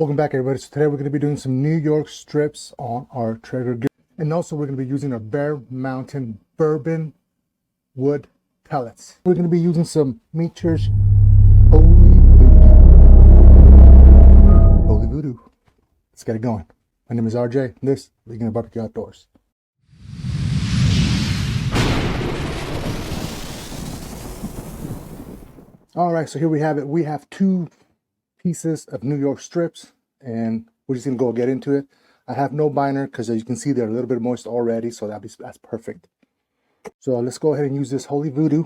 Welcome back, everybody. So today we're going to be doing some New York strips on our Traeger grill. And also we're going to be using our Bear Mountain bourbon wood pellets. We're going to be using some Meat Church Holy Voodoo. Let's get it going. My name is RJ, and this is League of Barbecue Outdoors. All right, so here we have it. We have two pieces of New York strips, and we're just gonna go get into it. I have no binder because, as you can see, they're a little bit moist already, so that's perfect. So let's go ahead and use this Holy Voodoo.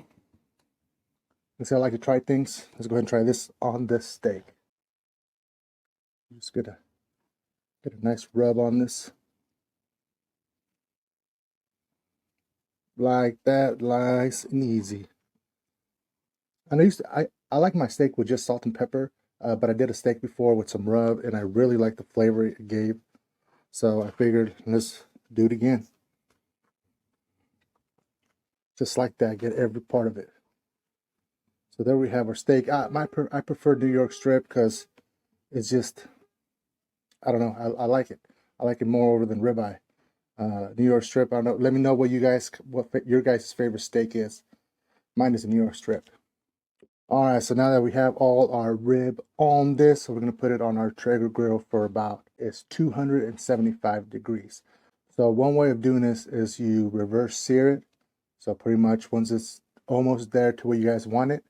Let's say I like to try things. Let's go ahead and try this on this steak. Just get a nice rub on this, like that, nice and easy. And I like my steak with just salt and pepper. But I did a steak before with some rub, and I really like the flavor it gave. So I figured, let's do it again. Just like that, get every part of it. So there we have our steak. I prefer New York strip because it's just, I don't know, I like it. I like it more over than ribeye. New York strip, I don't know. Let me know what your guys' favorite steak is. Mine is a New York strip. All right, so now that we have all our rib on this, so we're going to put it on our Traeger grill for it's 275 degrees. So one way of doing this is you reverse sear it. So pretty much once it's almost there to where you guys want it,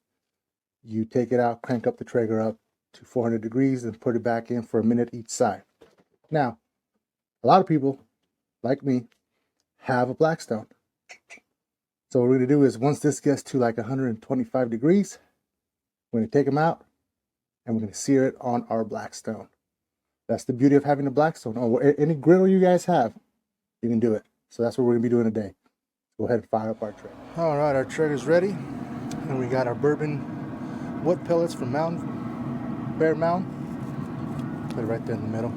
you take it out, crank up the Traeger up to 400 degrees and put it back in for a minute each side. Now, a lot of people, like me, have a Blackstone. So what we're going to do is once this gets to like 125 degrees, we're going to take them out, and we're going to sear it on our Blackstone. That's the beauty of having a Blackstone. Or any griddle you guys have, you can do it. So that's what we're going to be doing today. Go ahead and fire up our Traeger. All right, our Traeger's ready. And we got our bourbon wood pellets from Bear Mountain. Put it right there in the middle.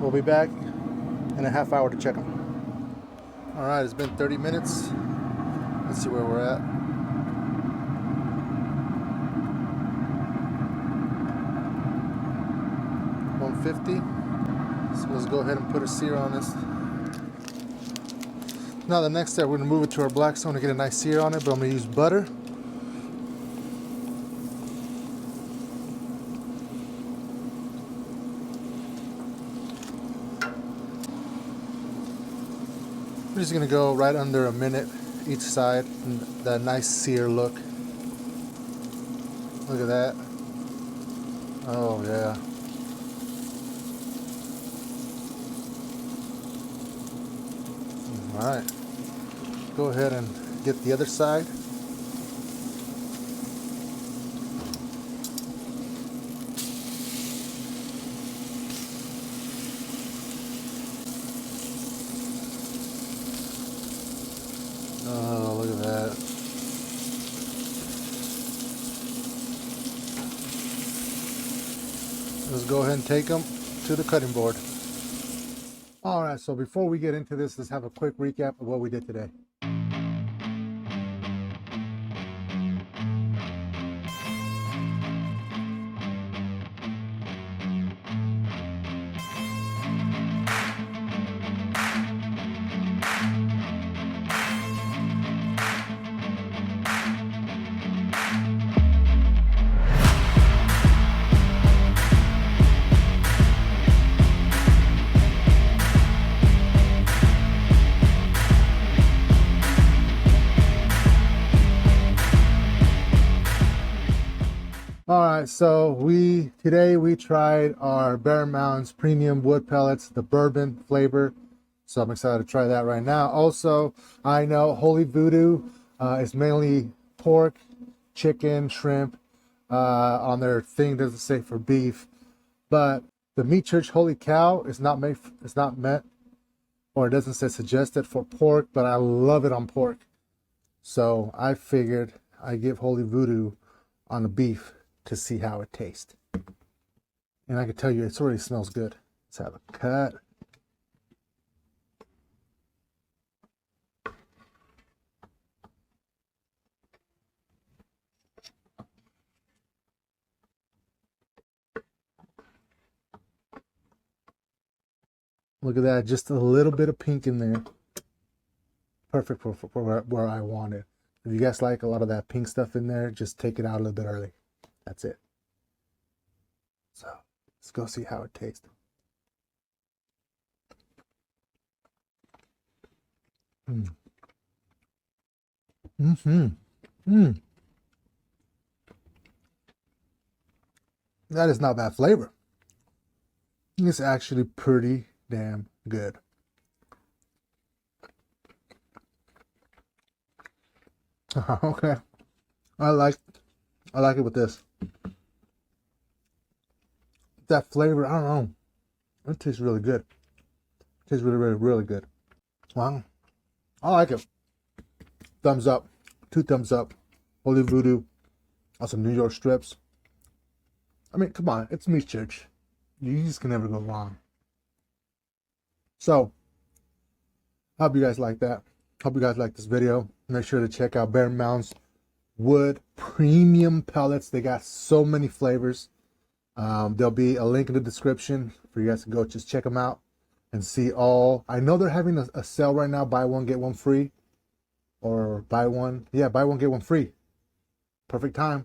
We'll be back in a half hour to check them. All right, it's been 30 minutes. Let's see where we're at. So let's go ahead and put a sear on this. Now the next step, we're going to move it to our Blackstone to get a nice sear on it, but I'm going to use butter. We're just going to go right under a minute each side, and that nice sear look. Look at that. Oh yeah. All right. Go ahead and get the other side. Oh, look at that. Let's go ahead and take them to the cutting board. All right, so before we get into this, let's have a quick recap of what we did today. All right, so today we tried our Bear Mountain's premium wood pellets, the bourbon flavor. So I'm excited to try that right now. Also, I know Holy Voodoo is mainly pork, chicken, shrimp. On their thing doesn't say for beef, but the Meat Church Holy Cow is not meant, or it doesn't say suggested for pork, but I love it on pork. So I figured I'd give Holy Voodoo on the beef to see how it tastes. And I can tell you, it already smells good. Let's have a cut. Look at that, just a little bit of pink in there. Perfect for where I want it. If you guys like a lot of that pink stuff in there, just take it out a little bit early. That's it. So let's go see how it tastes. That is not bad flavor. It's actually pretty damn good. Okay. I like it with this. That flavor, I don't know. It tastes really good. It tastes really, really, really good. Wow. I like it. Thumbs up. 2 thumbs up. Holy Voodoo. On some New York strips. I mean, come on. It's meat church. You just can never go wrong. So, I hope you guys like that. Hope you guys like this video. Make sure to check out Bear Mountain's wood premium pellets. They got so many flavors. There'll be a link in the description for you guys to go just check them out and see all. I know they're having a sale right now, buy one get one free, or buy one get one free. Perfect time.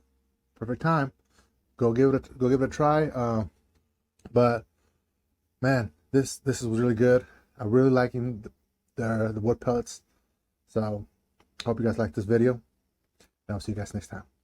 Go give it a try. But man, this is really good. I'm really liking the wood pellets. So hope you guys like this video, and I'll see you guys next time.